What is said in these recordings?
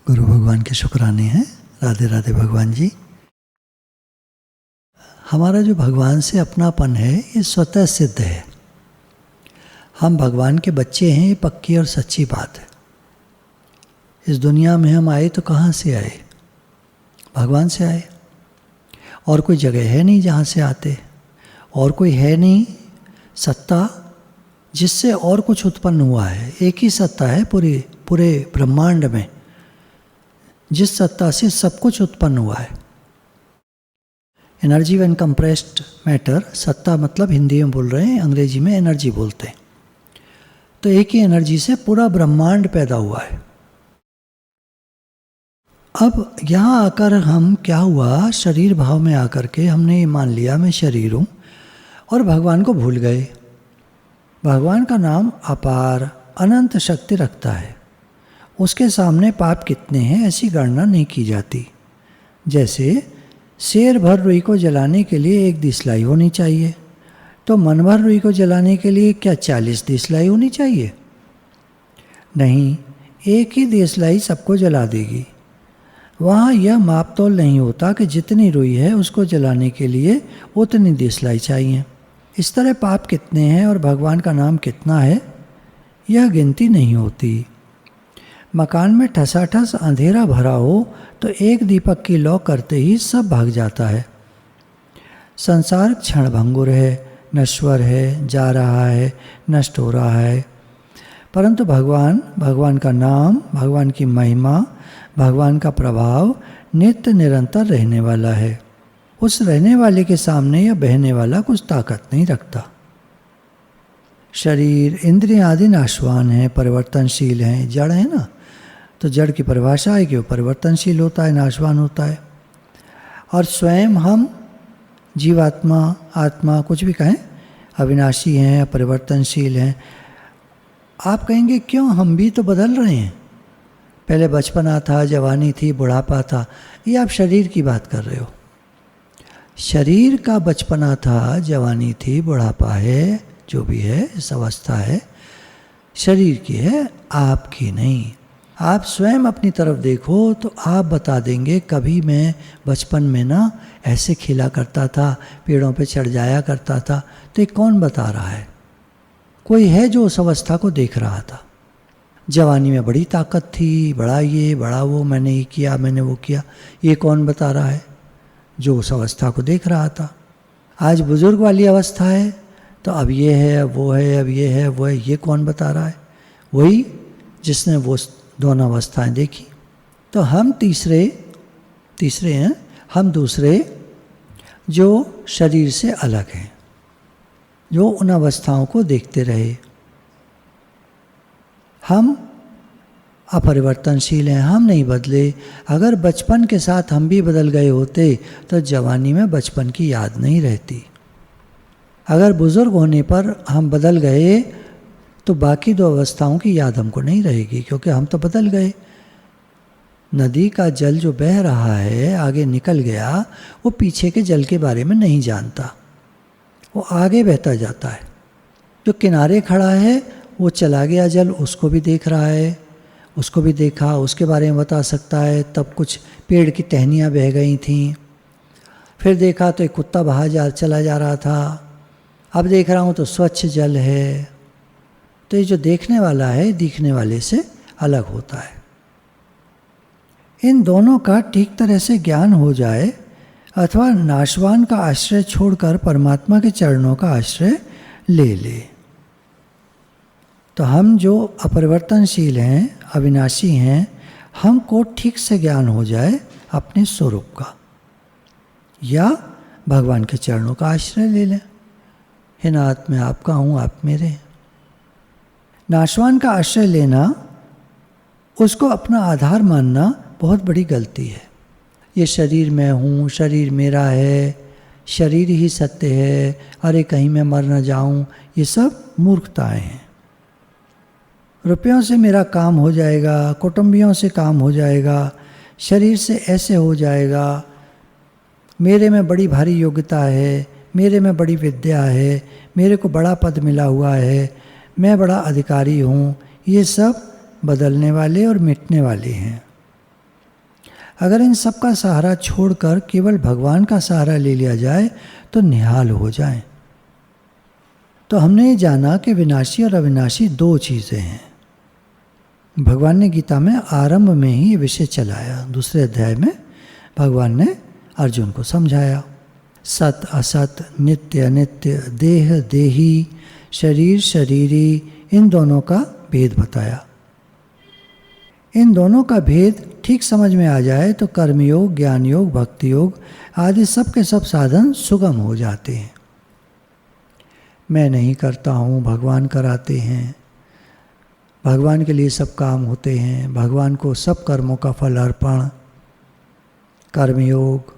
गुरु भगवान के शुक्राने हैं। राधे राधे भगवान जी। हमारा जो भगवान से अपनापन है ये स्वतः सिद्ध है। हम भगवान के बच्चे हैं, ये पक्की और सच्ची बात है। इस दुनिया में हम आए तो कहाँ से आए? भगवान से आए। और कोई जगह है नहीं जहाँ से आते, और कोई है नहीं सत्ता जिससे और कुछ उत्पन्न हुआ है। एक ही सत्ता है पूरे ब्रह्मांड में, जिस सत्ता से सब कुछ उत्पन्न हुआ है। एनर्जी व्हेन कंप्रेस्ड मैटर, सत्ता मतलब हिंदी में बोल रहे हैं, अंग्रेजी में एनर्जी बोलते हैं। तो एक ही एनर्जी से पूरा ब्रह्मांड पैदा हुआ है। अब यहाँ आकर हम क्या हुआ, शरीर भाव में आकर के हमने ये मान लिया मैं शरीर हूँ और भगवान को भूल गए। भगवान का नाम अपार अनंत शक्ति रखता है, उसके सामने पाप कितने हैं ऐसी गणना नहीं की जाती। जैसे शेर भर रुई को जलाने के लिए 1 दिसलाई होनी चाहिए, तो मन भर रुई को जलाने के लिए क्या 40 दिसलाई होनी चाहिए? नहीं, एक ही दिसलाई सबको जला देगी। वहाँ यह माप तोल नहीं होता कि जितनी रुई है उसको जलाने के लिए उतनी दिसलाई चाहिए। इस तरह पाप कितने हैं और भगवान का नाम कितना है यह गिनती नहीं होती। मकान में ठसाठस अंधेरा भरा हो तो एक दीपक की लौ करते ही सब भाग जाता है। संसार क्षणभंगुर है, नश्वर है, जा रहा है, नष्ट हो रहा है, परंतु भगवान का नाम, भगवान की महिमा, भगवान का प्रभाव नित्य निरंतर रहने वाला है। उस रहने वाले के सामने यह बहने वाला कुछ ताकत नहीं रखता। शरीर इंद्रियां आदि नाशवान हैं, परिवर्तनशील हैं, जड़ है ना, तो जड़ की परिभाषा है कि वो परिवर्तनशील होता है, नाशवान होता है। और स्वयं हम जीवात्मा, आत्मा, कुछ भी कहें, अविनाशी हैं, परिवर्तनशील हैं। आप कहेंगे क्यों, हम भी तो बदल रहे हैं। पहले बचपना था, जवानी थी, बुढ़ापा था, ये आप शरीर की बात कर रहे हो। शरीर का बचपना था, जवानी थी, बुढ़ापा है, जो भी है इस अवस्था है, शरीर की है, आपकी नहीं। आप स्वयं अपनी तरफ देखो तो आप बता देंगे कभी मैं बचपन में ना ऐसे खेला करता था, पेड़ों पे चढ़ जाया करता था। तो ये कौन बता रहा है? कोई है जो उस अवस्था को देख रहा था। जवानी में बड़ी ताकत थी, बड़ा ये बड़ा वो, मैंने ये किया, मैंने वो किया, ये कौन बता रहा है? जो उस अवस्था को देख रहा था। आज बुजुर्ग वाली अवस्था है तो अब ये है, अब वो है, अब ये है, वो है, ये कौन बता रहा है? वही जिसने वो दोनों अवस्थाएं देखी। तो हम तीसरे हैं, हम दूसरे जो शरीर से अलग हैं, जो उन अवस्थाओं को देखते रहे। हम अपरिवर्तनशील हैं, हम नहीं बदले। अगर बचपन के साथ हम भी बदल गए होते तो जवानी में बचपन की याद नहीं रहती। अगर बुजुर्ग होने पर हम बदल गए तो बाकी 2 अवस्थाओं की याद हमको नहीं रहेगी, क्योंकि हम तो बदल गए। नदी का जल जो बह रहा है आगे निकल गया, वो पीछे के जल के बारे में नहीं जानता, वो आगे बहता जाता है। जो किनारे खड़ा है वो चला गया जल, उसको भी देख रहा है, उसको भी देखा, उसके बारे में बता सकता है। तब कुछ पेड़ की टहनियाँ बह गई थीं, फिर देखा तो एक कुत्ता चला जा रहा था, अब देख रहा हूँ तो स्वच्छ जल है। तो ये जो देखने वाला है दिखने वाले से अलग होता है। इन दोनों का ठीक तरह से ज्ञान हो जाए अथवा नाशवान का आश्रय छोड़कर परमात्मा के चरणों का आश्रय ले ले, तो हम जो अपरिवर्तनशील हैं, अविनाशी हैं, हमको ठीक से ज्ञान हो जाए अपने स्वरूप का, या भगवान के चरणों का आश्रय ले लें। हे नाथ, मैं आपका हूँ, आप मेरे हैं। नाशवान का आश्रय लेना, उसको अपना आधार मानना बहुत बड़ी गलती है। ये शरीर मैं हूँ, शरीर मेरा है, शरीर ही सत्य है, अरे कहीं मैं मर न जाऊँ, ये सब मूर्खताएं हैं। रुपयों से मेरा काम हो जाएगा, कुटुंबियों से काम हो जाएगा, शरीर से ऐसे हो जाएगा, मेरे में बड़ी भारी योग्यता है, मेरे में बड़ी विद्या है, मेरे को बड़ा पद मिला हुआ है, मैं बड़ा अधिकारी हूँ, ये सब बदलने वाले और मिटने वाले हैं। अगर इन सब का सहारा छोड़कर केवल भगवान का सहारा ले लिया जाए तो निहाल हो जाए। तो हमने ये जाना कि विनाशी और अविनाशी दो चीज़ें हैं। भगवान ने गीता में आरंभ में ही ये विषय चलाया। दूसरे अध्याय में भगवान ने अर्जुन को समझाया। सत असत, नित्य अनित्य, देह देही, शरीर शरीरी, इन दोनों का भेद बताया। इन दोनों का भेद ठीक समझ में आ जाए तो कर्मयोग, ज्ञान योग, भक्ति योग आदि सब के सब साधन सुगम हो जाते हैं। मैं नहीं करता हूँ, भगवान कराते हैं, भगवान के लिए सब काम होते हैं, भगवान को सब कर्मों का फल अर्पण, कर्मयोग,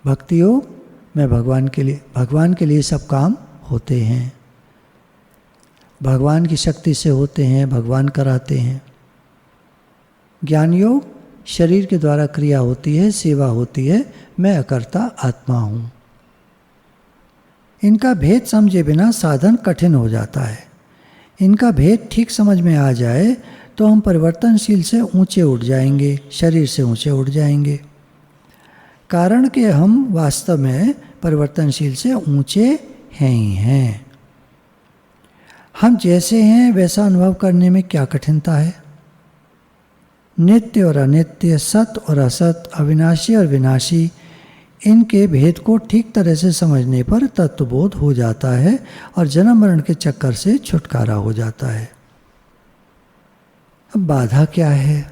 भक्ति योग में भगवान के लिए सब काम होते हैं, भगवान की शक्ति से होते हैं, भगवान कराते हैं। ज्ञान योग, शरीर के द्वारा क्रिया होती है, सेवा होती है, मैं अकर्ता आत्मा हूँ। इनका भेद समझे बिना साधन कठिन हो जाता है। इनका भेद ठीक समझ में आ जाए तो हम परिवर्तनशील से ऊंचे उठ जाएंगे, शरीर से ऊंचे उठ जाएंगे। कारण कि हम वास्तव में परिवर्तनशील से ऊंचे हैं ही हैं। हम जैसे हैं वैसा अनुभव करने में क्या कठिनता है। नित्य और अनित्य, सत और असत, अविनाशी और विनाशी, इनके भेद को ठीक तरह से समझने पर तत्वबोध हो जाता है और जन्म मरण के चक्कर से छुटकारा हो जाता है। अब बाधा क्या है?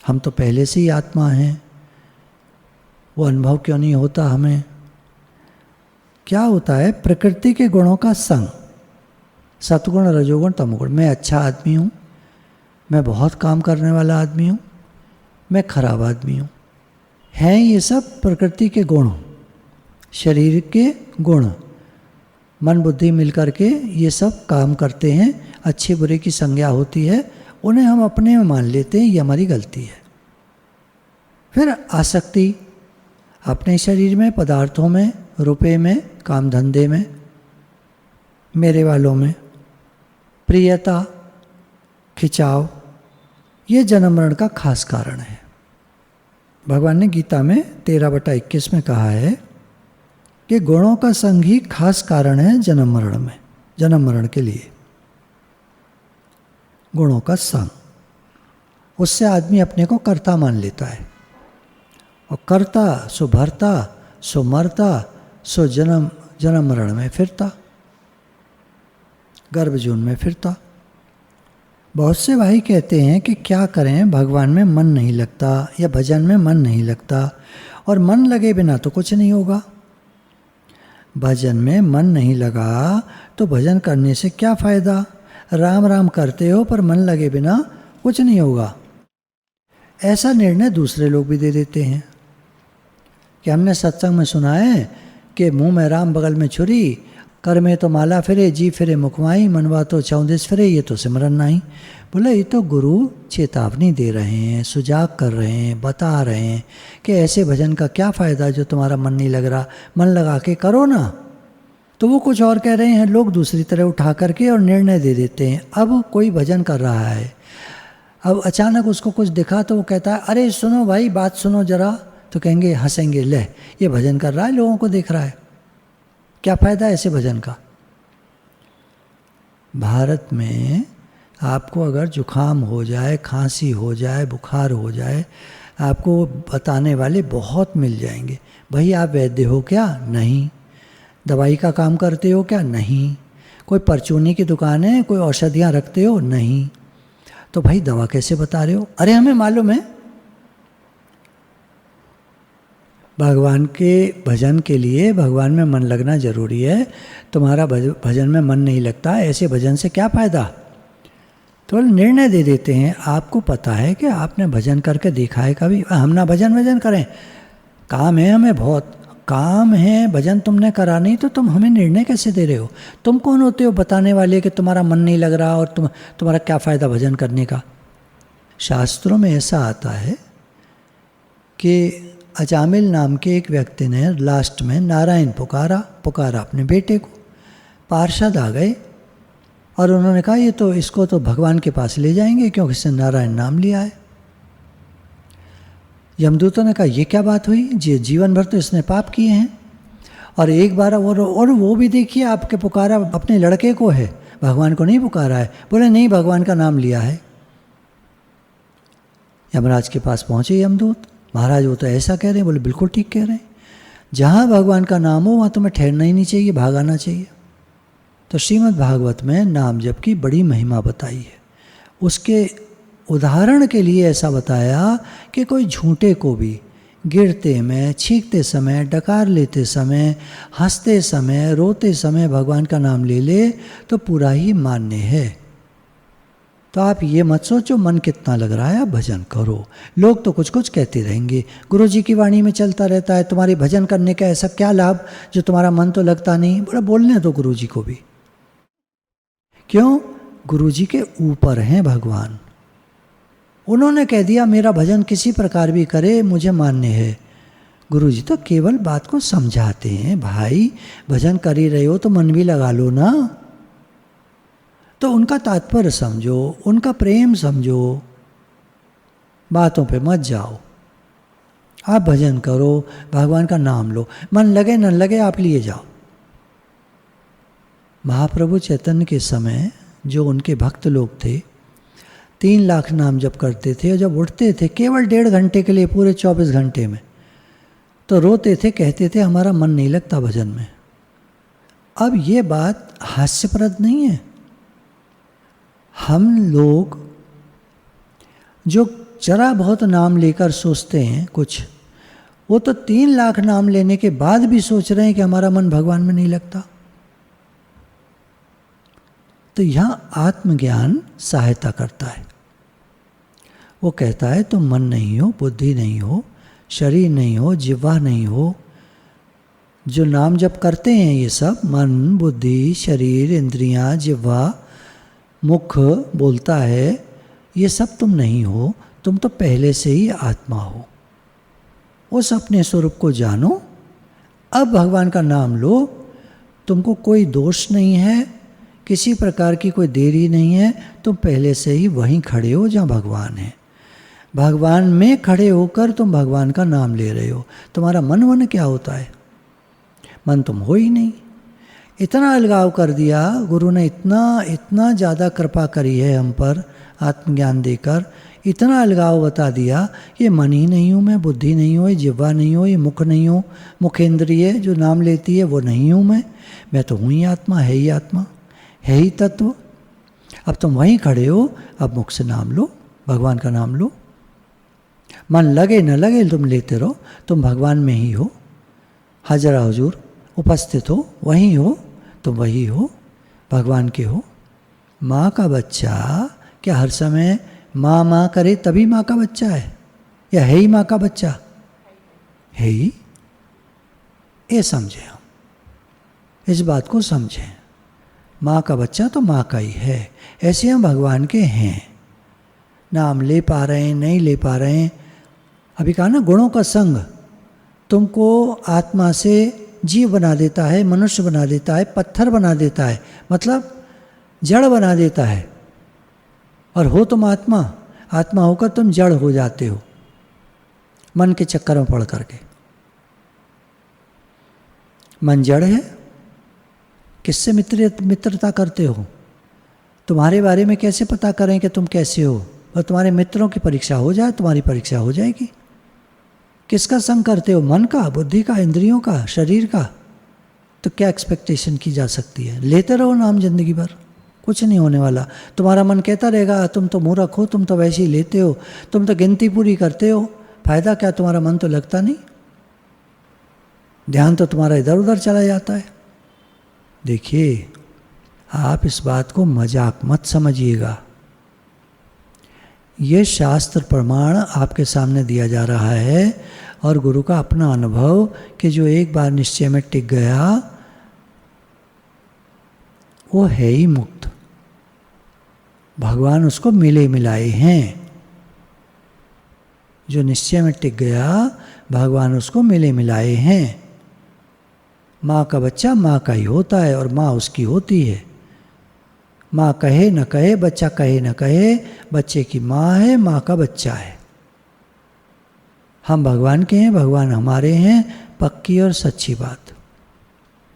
हम तो पहले से ही आत्मा हैं, वो अनुभव क्यों नहीं होता हमें? क्या होता है? प्रकृति के गुणों का संग, सतगुण, रजोगुण, तमोगुण। मैं अच्छा आदमी हूँ, मैं बहुत काम करने वाला आदमी हूँ, मैं खराब आदमी हूँ, हैं ये सब प्रकृति के गुण, शरीर के गुण, मन बुद्धि मिलकर के ये सब काम करते हैं, अच्छे बुरे की संज्ञा होती है, उन्हें हम अपने में मान लेते हैं, ये हमारी गलती है। फिर आसक्ति अपने शरीर में, पदार्थों में, रुपए में, काम धंधे में, मेरे वालों में, प्रियता, खिंचाव, ये जन्म मरण का खास कारण है। भगवान ने गीता में 13/21 में कहा है कि गुणों का संग ही खास कारण है जन्म मरण में, जन्म मरण के लिए। गुणों का संग, उससे आदमी अपने को कर्ता मान लेता है, और कर्ता सो भरता, सो मरता, सो जन्म मरण में फिरता, गर्भ जून में फिरता। बहुत से भाई कहते हैं कि क्या करें, भगवान में मन नहीं लगता या भजन में मन नहीं लगता, और मन लगे बिना तो कुछ नहीं होगा। भजन में मन नहीं लगा तो भजन करने से क्या फ़ायदा? राम राम करते हो पर मन लगे बिना कुछ नहीं होगा। ऐसा निर्णय दूसरे लोग भी दे देते हैं कि हमने सत्संग में सुना है कि मुंह में राम बगल में छुरी, कर में तो माला फिरे, जी फिरे मुखमाई, मनवा तो 34 फिरे, ये तो सिमरन नहीं। बोले ये तो गुरु चेतावनी दे रहे हैं, सुजाग कर रहे हैं, बता रहे हैं कि ऐसे भजन का क्या फ़ायदा जो तुम्हारा मन नहीं लग रहा, मन लगा के करो ना। तो वो कुछ और कह रहे हैं, लोग दूसरी तरह उठा करके और निर्णय दे देते हैं। अब कोई भजन कर रहा है, अब अचानक उसको कुछ दिखा तो वो कहता है अरे सुनो भाई, बात सुनो जरा, तो कहेंगे, हंसेंगे, ले ये भजन कर रहा है, लोगों को देख रहा है, क्या फ़ायदा ऐसे भजन का। भारत में आपको अगर जुखाम हो जाए, खांसी हो जाए, बुखार हो जाए, आपको बताने वाले बहुत मिल जाएंगे। भाई आप वैद्य हो क्या? नहीं। दवाई का काम करते हो क्या? नहीं। कोई परचूनी की दुकान है, कोई औषधियाँ रखते हो? नहीं। तो भाई दवा कैसे बता रहे हो? अरे हमें मालूम है। भगवान के भजन के लिए भगवान में मन लगना जरूरी है। तुम्हारा भजन में मन नहीं लगता, ऐसे भजन से क्या फ़ायदा? तो निर्णय दे देते हैं। आपको पता है कि आपने भजन करके देखा है कभी? हम ना भजन करें, काम है हमें, बहुत काम है, भजन तुमने करा नहीं तो तुम हमें निर्णय कैसे दे रहे हो? तुम कौन होते हो बताने वाले कि तुम्हारा मन नहीं लग रहा और तुम्हारा क्या फ़ायदा भजन करने का? शास्त्रों में ऐसा आता है कि अजामिल नाम के एक व्यक्ति ने लास्ट में नारायण पुकारा अपने बेटे को। पार्षद आ गए और उन्होंने कहा ये तो, इसको तो भगवान के पास ले जाएंगे क्योंकि इसने नारायण नाम लिया है। यमदूतों ने कहा ये क्या बात हुई, जीवन भर तो इसने पाप किए हैं, और एक बार और वो भी देखिए आपके पुकारा अपने लड़के को है, भगवान को नहीं पुकारा है। बोले नहीं, भगवान का नाम लिया है। यमराज के पास पहुँचे यमदूत, महाराज वो तो ऐसा कह रहे हैं। बोले बिल्कुल ठीक कह रहे हैं, जहाँ भगवान का नाम हो वहाँ तुम्हें ठहरना ही नहीं चाहिए, भागाना चाहिए। तो श्रीमद् भागवत में नाम जप की बड़ी महिमा बताई है। उसके उदाहरण के लिए ऐसा बताया कि कोई झूठे को भी गिरते में, छींकते समय, डकार लेते समय, हंसते समय, रोते समय भगवान का नाम ले ले तो पूरा ही मान्य है। तो आप ये मत सोचो मन कितना लग रहा है, आप भजन करो। लोग तो कुछ कुछ कहते रहेंगे, गुरु जी की वाणी में चलता रहता है, तुम्हारे भजन करने का ऐसा क्या लाभ जो तुम्हारा मन तो लगता नहीं। बड़ा बोलने दो गुरु जी को भी। क्यों? गुरु जी के ऊपर हैं भगवान। उन्होंने कह दिया मेरा भजन किसी प्रकार भी करे मुझे मान्य है। गुरु जी तो केवल बात को समझाते हैं, भाई भजन कर ही रहे हो तो मन भी लगा लो ना। तो उनका तात्पर्य समझो, उनका प्रेम समझो, बातों पे मत जाओ। आप भजन करो, भगवान का नाम लो, मन लगे न लगे आप लिए जाओ। महाप्रभु चैतन्य के समय जो उनके भक्त लोग थे 3 लाख नाम जप करते थे, और जब उठते थे केवल 1.5 घंटे के लिए पूरे 24 घंटे में, तो रोते थे, कहते थे हमारा मन नहीं लगता भजन में। अब ये बात हास्यप्रद नहीं है। हम लोग जो जरा बहुत नाम लेकर सोचते हैं कुछ, वो तो 3 लाख नाम लेने के बाद भी सोच रहे हैं कि हमारा मन भगवान में नहीं लगता। तो यहाँ आत्मज्ञान सहायता करता है। वो कहता है तुम मन नहीं हो, बुद्धि नहीं हो, शरीर नहीं हो, जिह्वा नहीं हो। जो नाम जप करते हैं ये सब, मन, बुद्धि, शरीर, इंद्रियां, जिह्वा, मुख बोलता है, ये सब तुम नहीं हो, तुम तो पहले से ही आत्मा हो। उस अपने स्वरूप को जानो, अब भगवान का नाम लो। तुमको कोई दोष नहीं है, किसी प्रकार की कोई देरी नहीं है, तुम पहले से ही वहीं खड़े हो जहाँ भगवान है। भगवान में खड़े होकर तुम भगवान का नाम ले रहे हो। तुम्हारा मन वन क्या होता है? मन तुम हो ही नहीं। इतना अलगाव कर दिया गुरु ने, इतना ज़्यादा कृपा करी है हम पर आत्मज्ञान देकर, इतना अलगाव बता दिया ये मन ही नहीं हूँ मैं, बुद्धि नहीं हो, ये जिह्वा नहीं हो, ये मुख नहीं हो, मुखेंद्रिय जो नाम लेती है वो नहीं हूँ मैं तो हूँ ही आत्मा, है ही आत्मा, है ही तत्व। अब तुम वहीं खड़े हो, अब मुख से नाम लो, भगवान का नाम लो। मन लगे न लगे तुम लेते रहो, तुम भगवान में ही हो, हाजरा हुजूर उपस्थित हो, वहीं हो, तुम वही हो, भगवान के हो। माँ का बच्चा क्या हर समय माँ माँ करे तभी माँ का बच्चा है, या है ही माँ का बच्चा? है ही। ये समझे हम, इस बात को समझें। माँ का बच्चा तो माँ का ही है, ऐसे हम भगवान के हैं। नाम ले पा रहे हैं, नहीं ले पा रहे हैं। अभी कहा ना, गुणों का संग तुमको आत्मा से जीव बना देता है, मनुष्य बना देता है, पत्थर बना देता है, मतलब जड़ बना देता है। और हो तुम आत्मा, आत्मा होकर तुम जड़ हो जाते हो मन के चक्कर में पड़ करके। मन जड़ है, किससे मित्रता करते हो? तुम्हारे बारे में कैसे पता करें कि तुम कैसे हो? और तुम्हारे मित्रों की परीक्षा हो जाए, तुम्हारी परीक्षा हो जाएगी। किसका संग करते हो? मन का, बुद्धि का, इंद्रियों का, शरीर का। तो क्या एक्सपेक्टेशन की जा सकती है? लेते रहो नाम जिंदगी भर, कुछ नहीं होने वाला। तुम्हारा मन कहता रहेगा तुम तो मूर्ख हो, तुम तो वैसे ही लेते हो, तुम तो गिनती पूरी करते हो। फायदा क्या? तुम्हारा मन तो लगता नहीं, ध्यान तो तुम्हारा इधर उधर चला जाता है। देखिए, आप इस बात को मजाक मत समझिएगा। ये शास्त्र प्रमाण आपके सामने दिया जा रहा है, और गुरु का अपना अनुभव कि जो एक बार निश्चय में टिक गया वो है ही मुक्त। भगवान उसको मिले मिलाए हैं। जो निश्चय में टिक गया, भगवान उसको मिले मिलाए हैं। माँ का बच्चा माँ का ही होता है, और माँ उसकी होती है। माँ कहे न कहे, बच्चा कहे न कहे, बच्चे की माँ है, माँ का बच्चा है। हम भगवान के हैं, भगवान हमारे हैं, पक्की और सच्ची बात।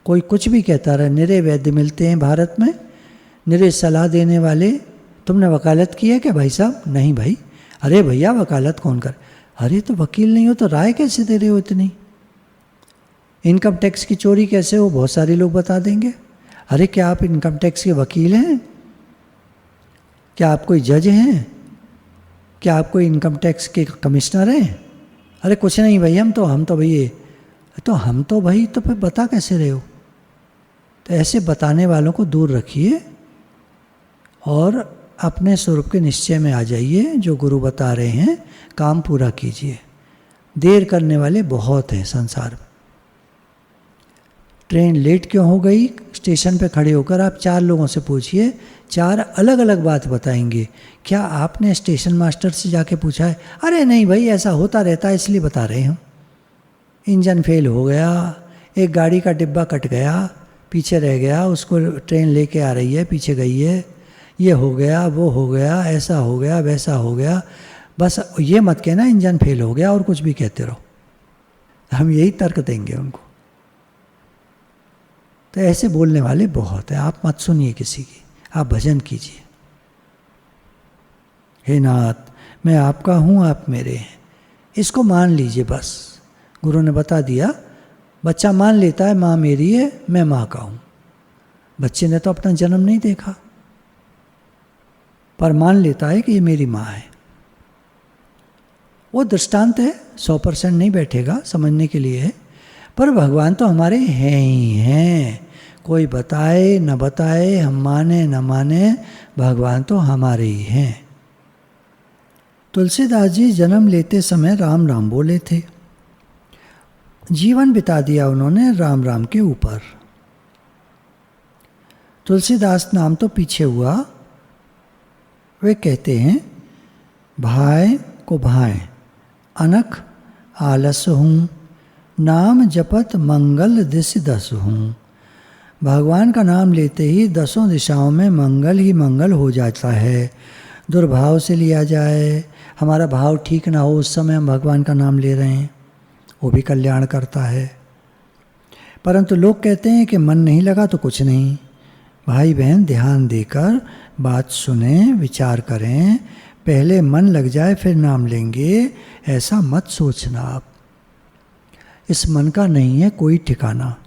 कोई कुछ भी कहता रहे, निरे वैद्य मिलते हैं भारत में, निरे सलाह देने वाले। तुमने वकालत की है क्या भाई साहब? नहीं भाई। अरे भैया वकालत कौन कर? अरे तो वकील नहीं हो तो राय कैसे दे रहे हो इतनी? इनकम टैक्स की चोरी कैसे हो? बहुत सारे लोग बता देंगे। अरे क्या आप इनकम टैक्स के वकील हैं? क्या आप कोई जज हैं? क्या आप कोई इनकम टैक्स के कमिश्नर हैं? अरे कुछ नहीं भाई, हम तो भाई तो फिर बता कैसे रहे हो? तो ऐसे बताने वालों को दूर रखिए और अपने स्वरूप के निश्चय में आ जाइए। जो गुरु बता रहे हैं काम पूरा कीजिए। देर करने वाले बहुत हैं संसार में। ट्रेन लेट क्यों हो गई? स्टेशन पे खड़े होकर आप 4 लोगों से पूछिए, 4 अलग अलग बात बताएंगे। क्या आपने स्टेशन मास्टर से जाके पूछा है? अरे नहीं भाई, ऐसा होता रहता है इसलिए बता रहे हैं। इंजन फेल हो गया, एक गाड़ी का डिब्बा कट गया, पीछे रह गया, उसको ट्रेन लेके आ रही है, पीछे गई है, ये हो गया, वो हो गया, ऐसा हो गया, वैसा हो गया। बस ये मत कहना इंजन फेल हो गया और कुछ भी कहते रहो। हम यही तर्क देंगे उनको। तो ऐसे बोलने वाले बहुत हैं। आप मत सुनिए किसी की, आप भजन कीजिए। हे नाथ, मैं आपका हूँ, आप मेरे हैं, इसको मान लीजिए। बस गुरु ने बता दिया। बच्चा मान लेता है माँ मेरी है, मैं माँ का हूँ। बच्चे ने तो अपना जन्म नहीं देखा, पर मान लेता है कि ये मेरी माँ है। वो दृष्टांत है, 100% नहीं बैठेगा, समझने के लिए है। पर भगवान तो हमारे हैं ही हैं। कोई बताए न बताए, हम माने न माने, भगवान तो हमारे ही हैं। तुलसीदास जी जन्म लेते समय राम राम बोले थे। जीवन बिता दिया उन्होंने राम राम के ऊपर। तुलसीदास नाम तो पीछे हुआ। वे कहते हैं, भाई को भाई अनख आलस हूँ, नाम जपत मंगल दिश दस हूँ। भगवान का नाम लेते ही 10 दिशाओं में मंगल ही मंगल हो जाता है। दुर्भाव से लिया जाए, हमारा भाव ठीक ना हो, उस समय हम भगवान का नाम ले रहे हैं, वो भी कल्याण करता है। परंतु लोग कहते हैं कि मन नहीं लगा तो कुछ नहीं। भाई बहन ध्यान देकर बात सुने, विचार करें। पहले मन लग जाए फिर नाम लेंगे, ऐसा मत सोचना आप। इस मन का नहीं है कोई ठिकाना।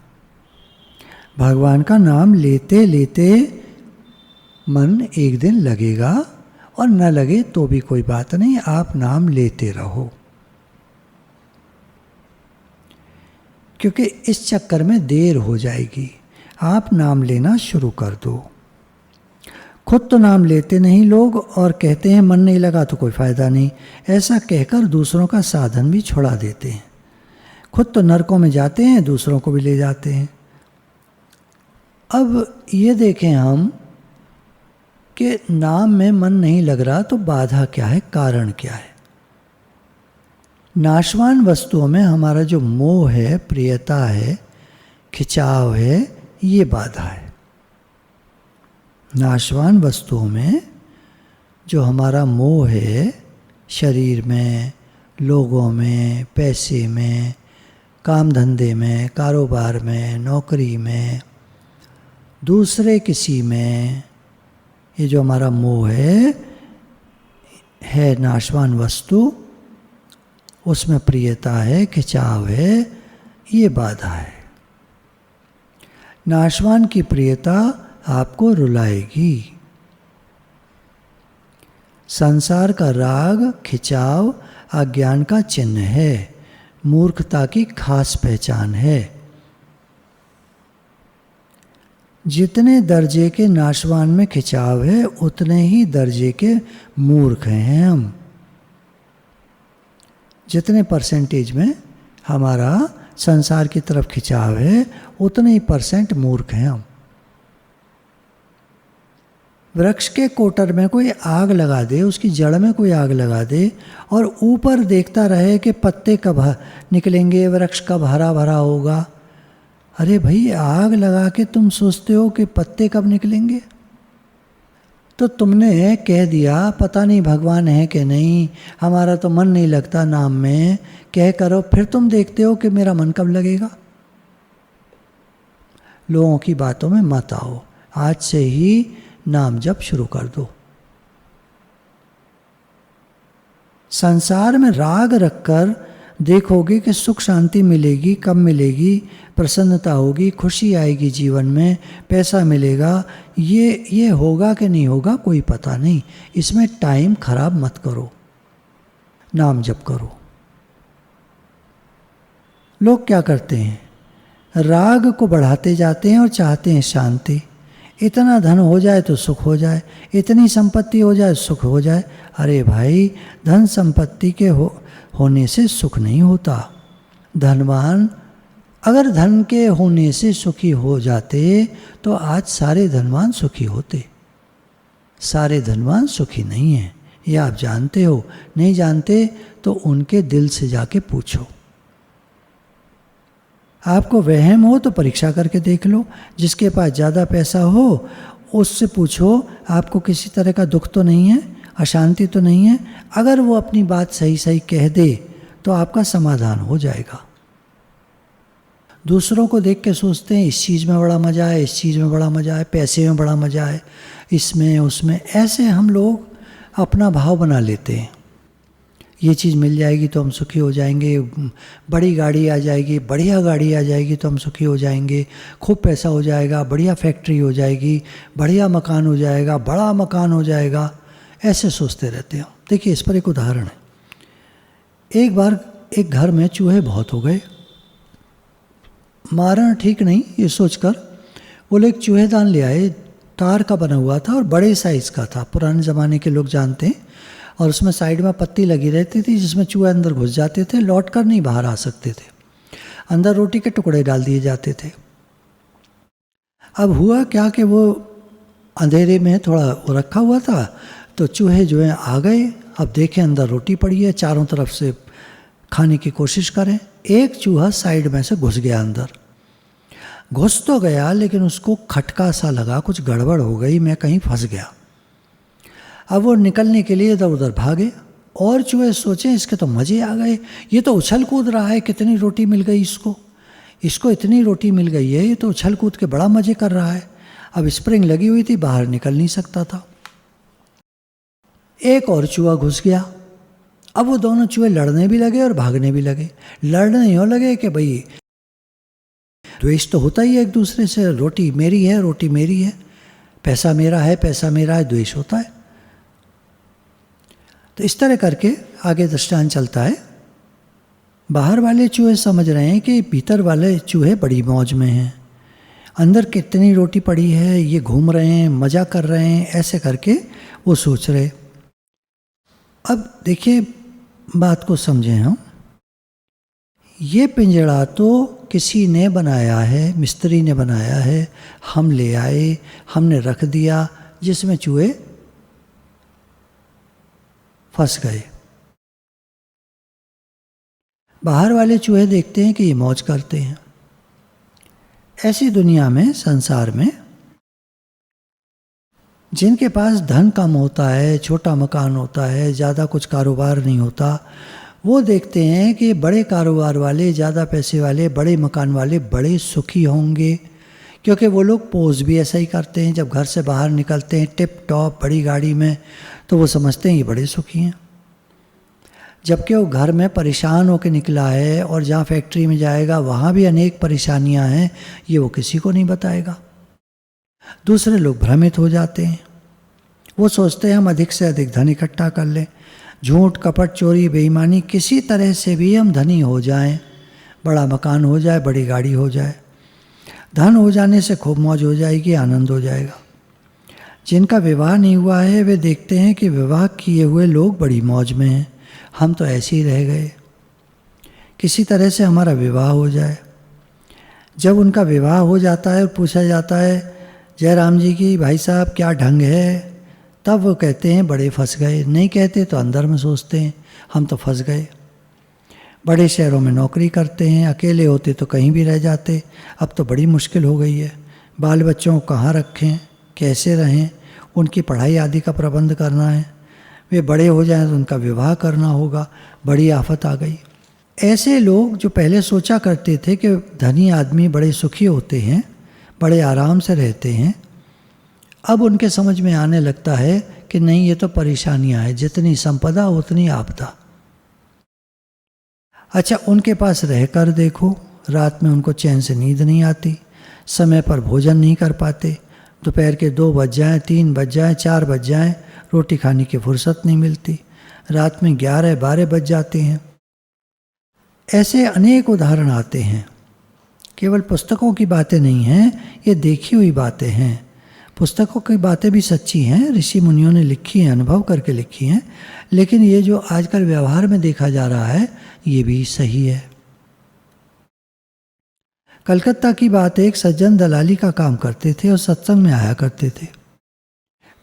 भगवान का नाम लेते लेते मन एक दिन लगेगा, और न लगे तो भी कोई बात नहीं, आप नाम लेते रहो। क्योंकि इस चक्कर में देर हो जाएगी। आप नाम लेना शुरू कर दो। खुद तो नाम लेते नहीं लोग और कहते हैं मन नहीं लगा तो कोई फ़ायदा नहीं। ऐसा कहकर दूसरों का साधन भी छुड़ा देते हैं। खुद तो नरकों में जाते हैं, दूसरों को भी ले जाते हैं। अब ये देखें हम कि नाम में मन नहीं लग रहा तो बाधा क्या है, कारण क्या है? नाशवान वस्तुओं में हमारा जो मोह है, प्रियता है, खिंचाव है, ये बाधा है। नाशवान वस्तुओं में जो हमारा मोह है, शरीर में, लोगों में, पैसे में, काम धंधे में, कारोबार में, नौकरी में, दूसरे किसी में, ये जो हमारा मोह है नाशवान वस्तु, उसमें प्रियता है, खिंचाव है, ये बाधा है। नाशवान की प्रियता आपको रुलाएगी। संसार का राग, खिंचाव अज्ञान का चिन्ह है, मूर्खता की खास पहचान है। जितने दर्जे के नाशवान में खिंचाव है, उतने ही दर्जे के मूर्ख हैं हम। जितने परसेंटेज में हमारा संसार की तरफ खिंचाव है, उतने ही % मूर्ख हैं हम। वृक्ष के कोटर में कोई आग लगा दे, उसकी जड़ में कोई आग लगा दे और ऊपर देखता रहे कि पत्ते कब निकलेंगे, वृक्ष कब हरा भरा होगा। अरे भाई, आग लगा के तुम सोचते हो कि पत्ते कब निकलेंगे? तो तुमने कह दिया पता नहीं भगवान है कि नहीं, हमारा तो मन नहीं लगता नाम में, कह करो, फिर तुम देखते हो कि मेरा मन कब लगेगा। लोगों की बातों में मत आओ, आज से ही नाम जप शुरू कर दो। संसार में राग रखकर देखोगे कि सुख शांति मिलेगी, कब मिलेगी, प्रसन्नता होगी, खुशी आएगी जीवन में, पैसा मिलेगा, ये होगा कि नहीं होगा कोई पता नहीं। इसमें टाइम खराब मत करो, नाम जप करो। लोग क्या करते हैं, राग को बढ़ाते जाते हैं और चाहते हैं शांति। इतना धन हो जाए तो सुख हो जाए, इतनी संपत्ति हो जाए सुख हो जाए। अरे भाई, धन संपत्ति के होने से सुख नहीं होता। धनवान अगर धन के होने से सुखी हो जाते तो आज सारे धनवान सुखी होते। सारे धनवान सुखी नहीं हैं, ये आप जानते हो। नहीं जानते तो उनके दिल से जाके पूछो। आपको वहम हो तो परीक्षा करके देख लो। जिसके पास ज़्यादा पैसा हो उससे पूछो, आपको किसी तरह का दुख तो नहीं है, अशांति तो नहीं है। अगर वो अपनी बात सही सही कह दे तो आपका समाधान हो जाएगा। दूसरों को देख के सोचते हैं इस चीज़ में बड़ा मज़ा है, इस चीज़ में बड़ा मज़ा है, पैसे में बड़ा मज़ा है, इसमें उसमें, ऐसे हम लोग अपना भाव बना लेते हैं। ये चीज़ मिल जाएगी तो हम सुखी हो जाएंगे, बड़ी गाड़ी आ जाएगी, बढ़िया गाड़ी आ जाएगी तो हम सुखी हो जाएंगे, खूब पैसा हो जाएगा, बढ़िया फैक्ट्री हो जाएगी, बढ़िया मकान हो जाएगा, बड़ा मकान हो जाएगा, ऐसे सोचते रहते हैं। देखिए, इस पर एक उदाहरण है। एक बार एक घर में चूहे बहुत हो गए। मारना ठीक नहीं ये सोचकर वो लोग चूहेदान ले आए। तार का बना हुआ था और बड़े साइज़ का था, पुराने ज़माने के लोग जानते हैं। और उसमें साइड में पत्ती लगी रहती थी जिसमें चूहे अंदर घुस जाते थे, लौट कर नहीं बाहर आ सकते थे। अंदर रोटी के टुकड़े डाल दिए जाते थे। अब हुआ क्या कि वो अंधेरे में थोड़ा रखा हुआ था, तो चूहे जो हैं आ गए। अब देखें अंदर रोटी पड़ी है, चारों तरफ से खाने की कोशिश करें। एक चूहा साइड में से घुस गया अंदर। घुस तो गया लेकिन उसको खटका सा लगा, कुछ गड़बड़ हो गई, मैं कहीं फंस गया। अब वो निकलने के लिए इधर उधर भागे और चूहे सोचे इसके तो मज़े आ गए, ये तो उछल कूद रहा है, कितनी रोटी मिल गई इसको इतनी रोटी मिल गई है, ये तो उछल कूद के बड़ा मज़े कर रहा है। अब स्प्रिंग लगी हुई थी, बाहर निकल नहीं सकता था। एक और चूहा घुस गया। अब वो दोनों चूहे लड़ने भी लगे और भागने भी लगे। लड़ने यूँ लगे कि भाई द्वेष तो होता ही है एक दूसरे से, रोटी मेरी है, रोटी मेरी है, पैसा मेरा है, पैसा मेरा है, द्वेष होता है। तो इस तरह करके आगे दृष्टांत चलता है। बाहर वाले चूहे समझ रहे हैं कि भीतर वाले चूहे बड़ी मौज में हैं, अंदर कितनी रोटी पड़ी है, ये घूम रहे हैं, मज़ा कर रहे हैं, ऐसे करके वो सोच रहे। अब देखिए, बात को समझें हम। ये पिंजड़ा तो किसी ने बनाया है, मिस्त्री ने बनाया है, हम ले आए, हमने रख दिया, जिसमें चूहे फंस गए। बाहर वाले चूहे देखते हैं कि ये मौज करते हैं। ऐसी दुनिया में, संसार में, जिनके पास धन कम होता है, छोटा मकान होता है, ज़्यादा कुछ कारोबार नहीं होता, वो देखते हैं कि बड़े कारोबार वाले, ज़्यादा पैसे वाले, बड़े मकान वाले बड़े सुखी होंगे, क्योंकि वो लोग पोज भी ऐसा ही करते हैं। जब घर से बाहर निकलते हैं टिप टॉप बड़ी गाड़ी में, तो वो समझते हैं ये बड़े सुखी हैं। जबकि वो घर में परेशान होकर निकला है और जहाँ फैक्ट्री में जाएगा वहाँ भी अनेक परेशानियाँ हैं, ये वो किसी को नहीं बताएगा। दूसरे लोग भ्रमित हो जाते हैं। वो सोचते हैं हम अधिक से अधिक धन इकट्ठा कर लें, झूठ कपट चोरी बेईमानी किसी तरह से भी हम धनी हो जाएं, बड़ा मकान हो जाए, बड़ी गाड़ी हो जाए, धन हो जाने से खूब मौज हो जाएगी, आनंद हो जाएगा। जिनका विवाह नहीं हुआ है वे देखते हैं कि विवाह किए हुए लोग बड़ी मौज में हैं, हम तो ऐसे ही रह गए, किसी तरह से हमारा विवाह हो जाए। जब उनका विवाह हो जाता है और पूछा जाता है जयराम जी की, भाई साहब क्या ढंग है, तब वो कहते हैं बड़े फंस गए। नहीं कहते तो अंदर में सोचते हैं हम तो फंस गए। बड़े शहरों में नौकरी करते हैं, अकेले होते तो कहीं भी रह जाते, अब तो बड़ी मुश्किल हो गई है। बाल बच्चों को कहाँ रखें, कैसे रहें, उनकी पढ़ाई आदि का प्रबंध करना है, वे बड़े हो जाएं तो उनका विवाह करना होगा, बड़ी आफत आ गई। ऐसे लोग जो पहले सोचा करते थे कि धनी आदमी बड़े सुखी होते हैं, बड़े आराम से रहते हैं, अब उनके समझ में आने लगता है कि नहीं, ये तो परेशानियां हैं, जितनी संपदा उतनी आपदा। अच्छा, उनके पास रहकर देखो, रात में उनको चैन से नींद नहीं आती, समय पर भोजन नहीं कर पाते, दोपहर के 2 बज जाएँ, 3 बज जाएँ, 4 बज जाएँ, रोटी खाने की फुर्सत नहीं मिलती, रात में 11-12 बज जाते हैं। ऐसे अनेक उदाहरण आते हैं। केवल पुस्तकों की बातें नहीं हैं, ये देखी हुई बातें हैं। पुस्तकों की बातें भी सच्ची हैं, ऋषि मुनियों ने लिखी हैं, अनुभव करके लिखी हैं, लेकिन ये जो आजकल व्यवहार में देखा जा रहा है ये भी सही है। कलकत्ता की बात, एक सज्जन दलाली का काम करते थे और सत्संग में आया करते थे।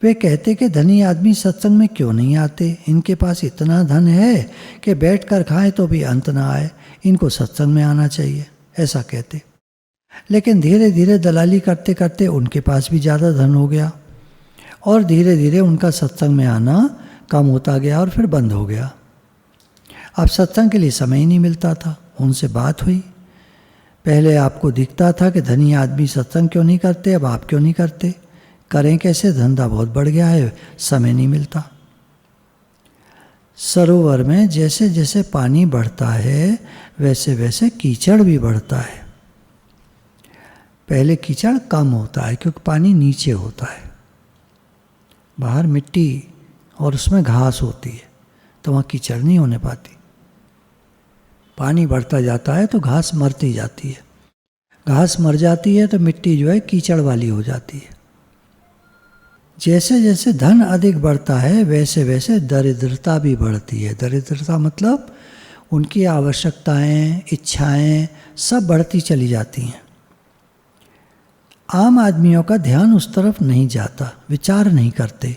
वे कहते कि धनी आदमी सत्संग में क्यों नहीं आते, इनके पास इतना धन है कि बैठकर खाएं तो भी अंत ना आए, इनको सत्संग में आना चाहिए, ऐसा कहते। लेकिन धीरे धीरे दलाली करते करते उनके पास भी ज़्यादा धन हो गया और धीरे धीरे उनका सत्संग में आना कम होता गया और फिर बंद हो गया। अब सत्संग के लिए समय ही नहीं मिलता था। उनसे बात हुई, पहले आपको दिखता था कि धनी आदमी सत्संग क्यों नहीं करते, अब आप क्यों नहीं करते, करें कैसे, धंधा बहुत बढ़ गया है, समय नहीं मिलता। सरोवर में जैसे जैसे पानी बढ़ता है वैसे वैसे कीचड़ भी बढ़ता है। पहले कीचड़ कम होता है क्योंकि पानी नीचे होता है, बाहर मिट्टी और उसमें घास होती है, तो वहाँ कीचड़ नहीं होने पाती। पानी बढ़ता जाता है तो घास मरती जाती है, घास मर जाती है तो मिट्टी जो है कीचड़ वाली हो जाती है। जैसे जैसे धन अधिक बढ़ता है वैसे वैसे दरिद्रता भी बढ़ती है। दरिद्रता मतलब उनकी आवश्यकताएं, इच्छाएं सब बढ़ती चली जाती हैं। आम आदमियों का ध्यान उस तरफ नहीं जाता, विचार नहीं करते।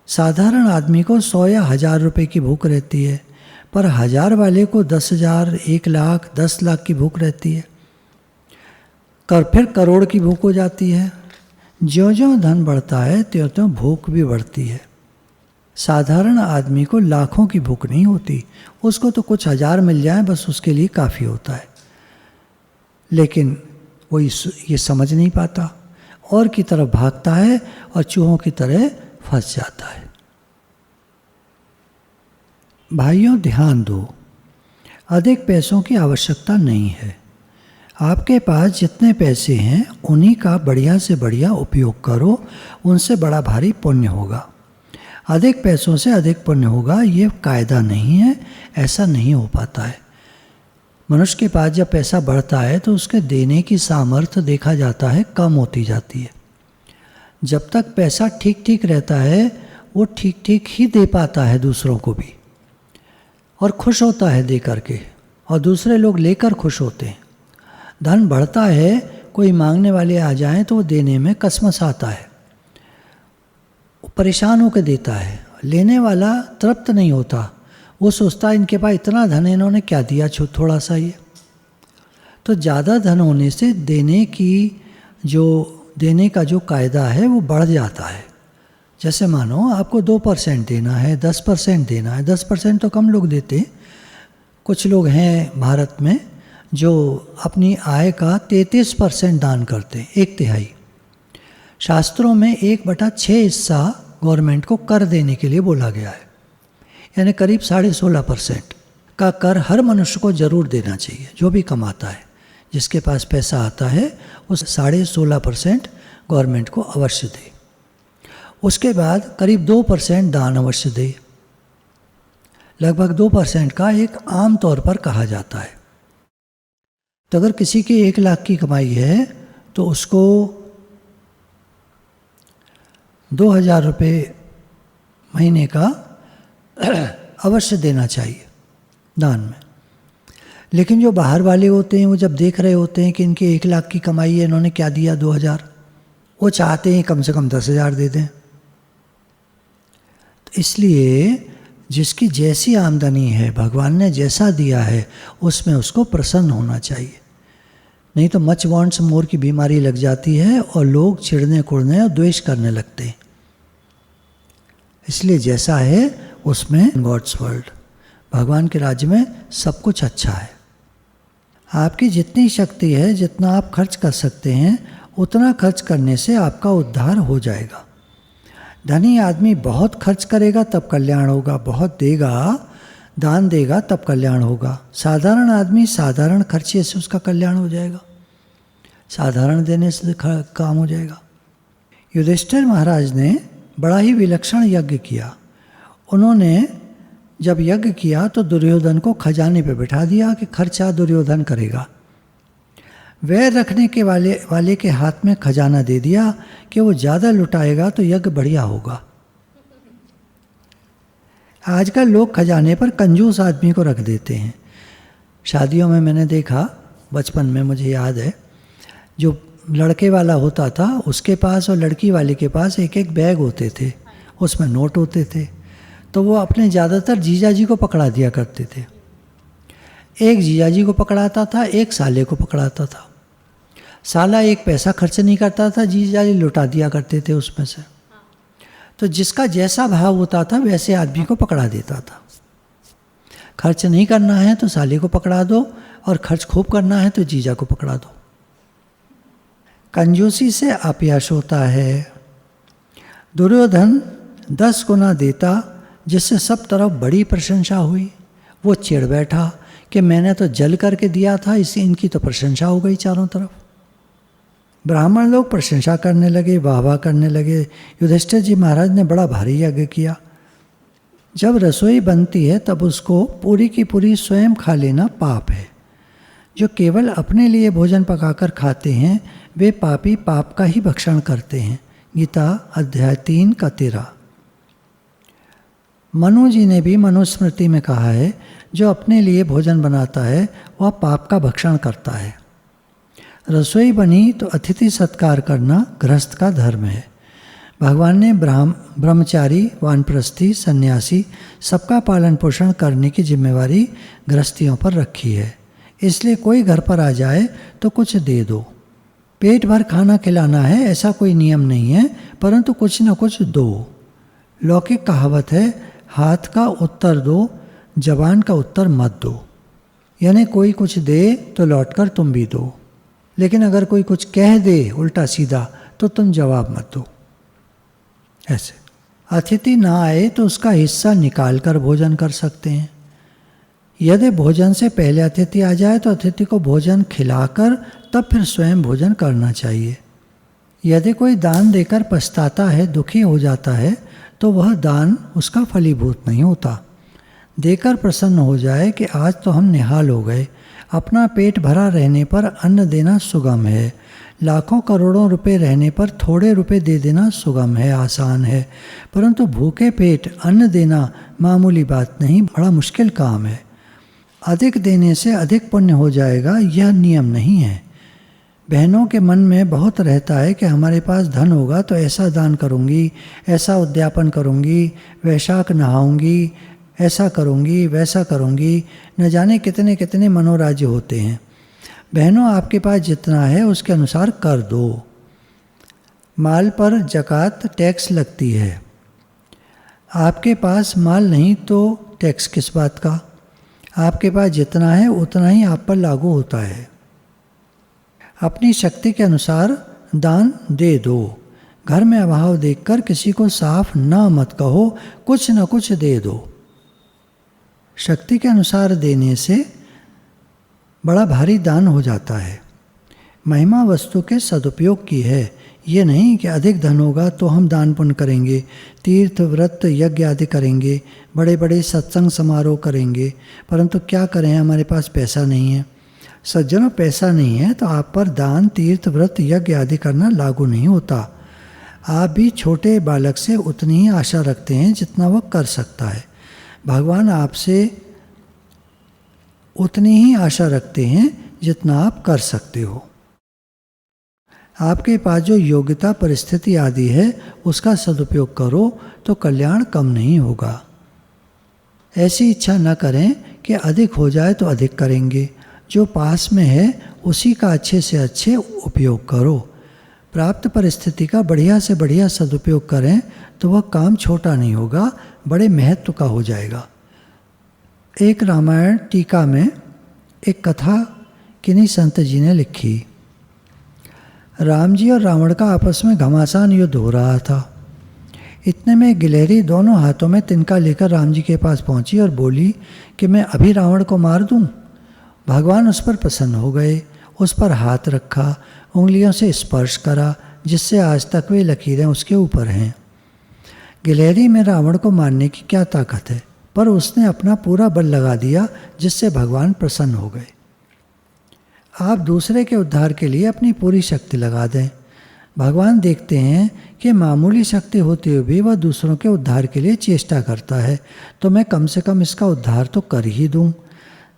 साधारण आदमी को 100 या 1000 रुपए की भूख रहती है, पर 1000 वाले को 10,000, 1 लाख, 10 लाख की भूख रहती है, फिर करोड़ की भूख हो जाती है। ज्यों ज्यों धन बढ़ता है त्यों त्यों भूख भी बढ़ती है। साधारण आदमी को लाखों की भूख नहीं होती, उसको तो कुछ 1000 मिल जाए बस उसके लिए काफ़ी होता है, लेकिन वो ये समझ नहीं पाता और की तरफ भागता है और चूहों की तरह फंस जाता है। भाइयों ध्यान दो, अधिक पैसों की आवश्यकता नहीं है। आपके पास जितने पैसे हैं उन्हीं का बढ़िया से बढ़िया उपयोग करो, उनसे बड़ा भारी पुण्य होगा। अधिक पैसों से अधिक पुण्य होगा ये कायदा नहीं है, ऐसा नहीं हो पाता है। मनुष्य के पास जब पैसा बढ़ता है तो उसके देने की सामर्थ्य देखा जाता है कम होती जाती है। जब तक पैसा ठीक ठीक रहता है वो ठीक ठीक ही दे पाता है दूसरों को भी, और खुश होता है दे करके, और दूसरे लोग लेकर खुश होते हैं। धन बढ़ता है, कोई मांगने वाले आ जाएं तो वो देने में कसमस आता है, परेशान होकर देता है। लेने वाला तृप्त नहीं होता, वो सोचता है इनके पास इतना धन है, इन्होंने क्या दिया थोड़ा सा ये। तो ज़्यादा धन होने से देने का जो कायदा है वो बढ़ जाता है। जैसे मानो आपको 2% देना है, 10% देना है, 10% तो कम लोग देते। कुछ लोग हैं भारत में जो अपनी आय का 33% दान करते हैं, 1/3। शास्त्रों में 1/6 हिस्सा गवर्नमेंट को कर देने के लिए बोला गया है, यानी करीब 16.5% का कर हर मनुष्य को जरूर देना चाहिए। जो भी कमाता है, जिसके पास पैसा आता है, उस 16.5% गवर्नमेंट को अवश्य दे। उसके बाद करीब 2% दान अवश्य दे। लगभग 2% का एक आम तौर पर कहा जाता है। तो अगर किसी की 1 लाख की कमाई है तो उसको 2000 रुपये महीने का अवश्य देना चाहिए दान में। लेकिन जो बाहर वाले होते हैं वो जब देख रहे होते हैं कि इनके 1 लाख की कमाई है, इन्होंने क्या दिया 2000, वो चाहते हैं कम से कम 10,000 दे दें। तो इसलिए जिसकी जैसी आमदनी है, भगवान ने जैसा दिया है उसमें उसको प्रसन्न होना चाहिए। नहीं तो मच वांट्स मोर की बीमारी लग जाती है और लोग चिढ़ने कुढ़ने और द्वेष करने लगते हैं। इसलिए जैसा है उसमें गॉड्स वर्ल्ड, भगवान के राज्य में सब कुछ अच्छा है। आपकी जितनी शक्ति है, जितना आप खर्च कर सकते हैं, उतना खर्च करने से आपका उद्धार हो जाएगा। धनी आदमी बहुत खर्च करेगा तब कल्याण होगा, बहुत देगा, दान देगा तब कल्याण होगा। साधारण आदमी साधारण खर्चे से उसका कल्याण हो जाएगा, साधारण देने से काम हो जाएगा। युधिष्ठिर महाराज ने बड़ा ही विलक्षण यज्ञ किया। उन्होंने जब यज्ञ किया तो दुर्योधन को खजाने पे बिठा दिया कि खर्चा दुर्योधन करेगा। वैर रखने के वाले के हाथ में खजाना दे दिया कि वो ज़्यादा लुटाएगा तो यज्ञ बढ़िया होगा। आजकल लोग खजाने पर कंजूस आदमी को रख देते हैं। शादियों में मैंने देखा, बचपन में मुझे याद है, जो लड़के वाला होता था उसके पास और लड़की वाले के पास एक एक बैग होते थे, उसमें नोट होते थे, तो वो अपने ज़्यादातर जीजा जी को पकड़ा दिया करते थे। एक जीजा जी को पकड़ाता था, एक साले को पकड़ाता था। साला एक पैसा खर्च नहीं करता था, जीजा जी लुटा दिया करते थे उसमें से। तो जिसका जैसा भाव होता था वैसे आदमी को पकड़ा देता था। खर्च नहीं करना है तो साले को पकड़ा दो, और खर्च खूब करना है तो जीजा को पकड़ा दो। कंजूसी से अपयश होता है। दुर्योधन 10 गुना देता, जिससे सब तरफ बड़ी प्रशंसा हुई। वो चिढ़ बैठा कि मैंने तो जल करके दिया था, इससे इनकी तो प्रशंसा हो गई चारों तरफ। ब्राह्मण लोग प्रशंसा करने लगे, वाह वाह करने लगे। युधिष्ठिर जी महाराज ने बड़ा भारी यज्ञ किया। जब रसोई बनती है तब उसको पूरी की पूरी स्वयं खा लेना पाप है। जो केवल अपने लिए भोजन पकाकर खाते हैं वे पापी पाप का ही भक्षण करते हैं। गीता अध्याय 3 का 13। मनु जी ने भी मनुस्मृति में कहा है, जो अपने लिए भोजन बनाता है वह पाप का भक्षण करता है। रसोई बनी तो अतिथि सत्कार करना गृहस्थ का धर्म है। भगवान ने ब्रह्मचारी, वानप्रस्थी, सन्यासी सबका पालन पोषण करने की जिम्मेवारी गृहस्थियों पर रखी है। इसलिए कोई घर पर आ जाए तो कुछ दे दो। पेट भर खाना खिलाना है ऐसा कोई नियम नहीं है, परंतु कुछ न कुछ दो। लौकिक कहावत है, हाथ का उत्तर दो, जबान का उत्तर मत दो। यानी कोई कुछ दे तो लौटकर तुम भी दो, लेकिन अगर कोई कुछ कह दे उल्टा सीधा तो तुम जवाब मत दो। ऐसे अतिथि ना आए तो उसका हिस्सा निकाल कर भोजन कर सकते हैं। यदि भोजन से पहले अतिथि आ जाए तो अतिथि को भोजन खिलाकर तब फिर स्वयं भोजन करना चाहिए। यदि कोई दान देकर पछताता है, दुखी हो जाता है, तो वह दान उसका फलीभूत नहीं होता। देकर प्रसन्न हो जाए कि आज तो हम निहाल हो गए। अपना पेट भरा रहने पर अन्न देना सुगम है। लाखों करोड़ों रुपए रहने पर थोड़े रुपए दे देना सुगम है, आसान है, परंतु भूखे पेट अन्न देना मामूली बात नहीं, बड़ा मुश्किल काम है। अधिक देने से अधिक पुण्य हो जाएगा, यह नियम नहीं है। बहनों के मन में बहुत रहता है कि हमारे पास धन होगा तो ऐसा दान करूँगी, ऐसा उद्यापन करूँगी, वैशाख नहाऊँगी, ऐसा करूँगी, वैसा करूँगी, न जाने कितने कितने मनोराज्य होते हैं। बहनों, आपके पास जितना है उसके अनुसार कर दो। माल पर ज़कात टैक्स लगती है। आपके पास माल नहीं तो टैक्स किस बात का? आपके पास जितना है उतना ही आप पर लागू होता है। अपनी शक्ति के अनुसार दान दे दो। घर में अभाव देखकर किसी को साफ ना मत कहो, कुछ न कुछ दे दो। शक्ति के अनुसार देने से बड़ा भारी दान हो जाता है। महिमा वस्तु के सदुपयोग की है, ये नहीं कि अधिक धन होगा तो हम दान पुण्य करेंगे, तीर्थ व्रत यज्ञ आदि करेंगे, बड़े बड़े सत्संग समारोह करेंगे, परंतु क्या करें, हमारे पास पैसा नहीं है। सज्जनों, पैसा नहीं है तो आप पर दान, तीर्थ व्रत यज्ञ आदि करना लागू नहीं होता। आप भी छोटे बालक से उतनी ही आशा रखते हैं जितना वह कर सकता है। भगवान आपसे उतनी ही आशा रखते हैं जितना आप कर सकते हो। आपके पास जो योग्यता, परिस्थिति आदि है उसका सदुपयोग करो तो कल्याण कम नहीं होगा। ऐसी इच्छा न करें कि अधिक हो जाए तो अधिक करेंगे। जो पास में है उसी का अच्छे से अच्छे उपयोग करो। प्राप्त परिस्थिति का बढ़िया से बढ़िया सदुपयोग करें तो वह काम छोटा नहीं होगा, बड़े महत्व का हो जाएगा। एक रामायण टीका में एक कथा किन्हीं संत जी ने लिखी। राम जी और रावण का आपस में घमासान युद्ध हो रहा था। इतने में गिलहरी दोनों हाथों में तिनका लेकर राम जी के पास पहुंची और बोली कि मैं अभी रावण को मार दूं। भगवान उस पर प्रसन्न हो गए, उस पर हाथ रखा, उंगलियों से स्पर्श करा, जिससे आज तक वे लकीरें उसके ऊपर हैं। गिलहरी में रावण को मारने की क्या ताकत है, पर उसने अपना पूरा बल लगा दिया, जिससे भगवान प्रसन्न हो गए। आप दूसरे के उद्धार के लिए अपनी पूरी शक्ति लगा दें। भगवान देखते हैं कि मामूली शक्ति होते हुए भी वह दूसरों के उद्धार के लिए चेष्टा करता है, तो मैं कम से कम इसका उद्धार तो कर ही दूं।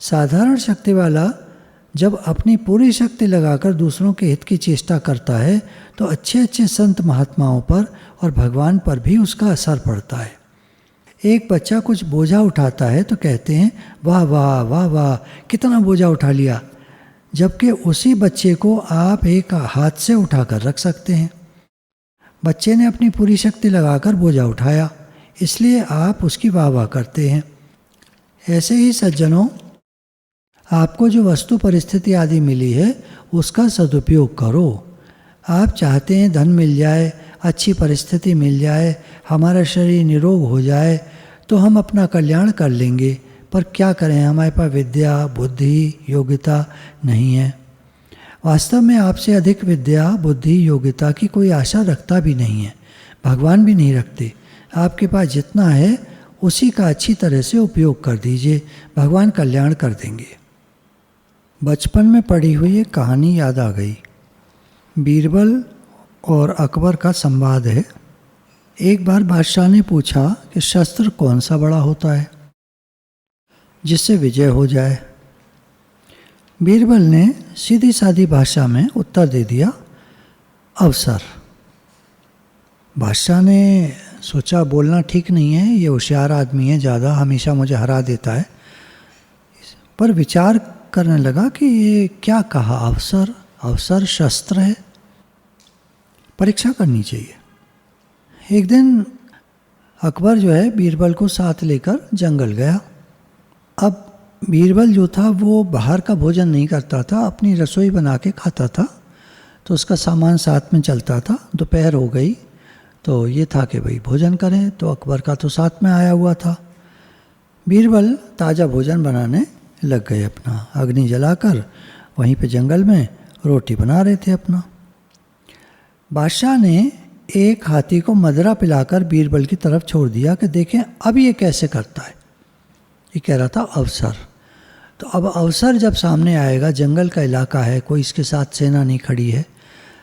साधारण शक्ति वाला जब अपनी पूरी शक्ति लगाकर दूसरों के हित की चेष्टा करता है, तो अच्छे अच्छे संत महात्माओं पर और भगवान पर भी उसका असर पड़ता है। एक बच्चा कुछ बोझा उठाता है तो कहते हैं वाह वाह वाह वाह, कितना बोझा उठा लिया, जबकि उसी बच्चे को आप एक हाथ से उठाकर रख सकते हैं। बच्चे ने अपनी पूरी शक्ति लगाकर बोझा उठाया, इसलिए आप उसकी वाह वाह करते हैं। ऐसे ही सज्जनों, आपको जो वस्तु परिस्थिति आदि मिली है उसका सदुपयोग करो। आप चाहते हैं धन मिल जाए, अच्छी परिस्थिति मिल जाए, हमारा शरीर निरोग हो जाए, तो हम अपना कल्याण कर लेंगे, पर क्या करें, हमारे पास विद्या बुद्धि योग्यता नहीं है। वास्तव में आपसे अधिक विद्या बुद्धि योग्यता की कोई आशा रखता भी नहीं है, भगवान भी नहीं रखते। आपके पास जितना है उसी का अच्छी तरह से उपयोग कर दीजिए, भगवान कल्याण कर देंगे। बचपन में पढ़ी हुई एक कहानी याद आ गई। बीरबल और अकबर का संवाद है। एक बार बादशाह ने पूछा कि शस्त्र कौन सा बड़ा होता है जिससे विजय हो जाए। बीरबल ने सीधी सादी भाषा में उत्तर दे दिया, अवसर। बादशाह ने सोचा बोलना ठीक नहीं है, ये होशियार आदमी है, ज़्यादा हमेशा मुझे हरा देता है, पर विचार करने लगा कि ये क्या कहा, अवसर, अवसर शस्त्र है, परीक्षा करनी चाहिए। एक दिन अकबर जो है बीरबल को साथ लेकर जंगल गया। अब बीरबल जो था वो बाहर का भोजन नहीं करता था, अपनी रसोई बना के खाता था, तो उसका सामान साथ में चलता था। दोपहर हो गई तो ये था कि भाई भोजन करें, तो अकबर का तो साथ में आया हुआ था। बीरबल ताज़ा भोजन बनाने लग गए, अपना अग्नि जलाकर वहीं पे जंगल में रोटी बना रहे थे अपना। बादशाह ने एक हाथी को मदरा पिलाकर बीरबल की तरफ छोड़ दिया कि देखें अब ये कैसे करता है। ये कह रहा था अवसर। तो अब अवसर जब सामने आएगा, जंगल का इलाका है, कोई इसके साथ सेना नहीं खड़ी है,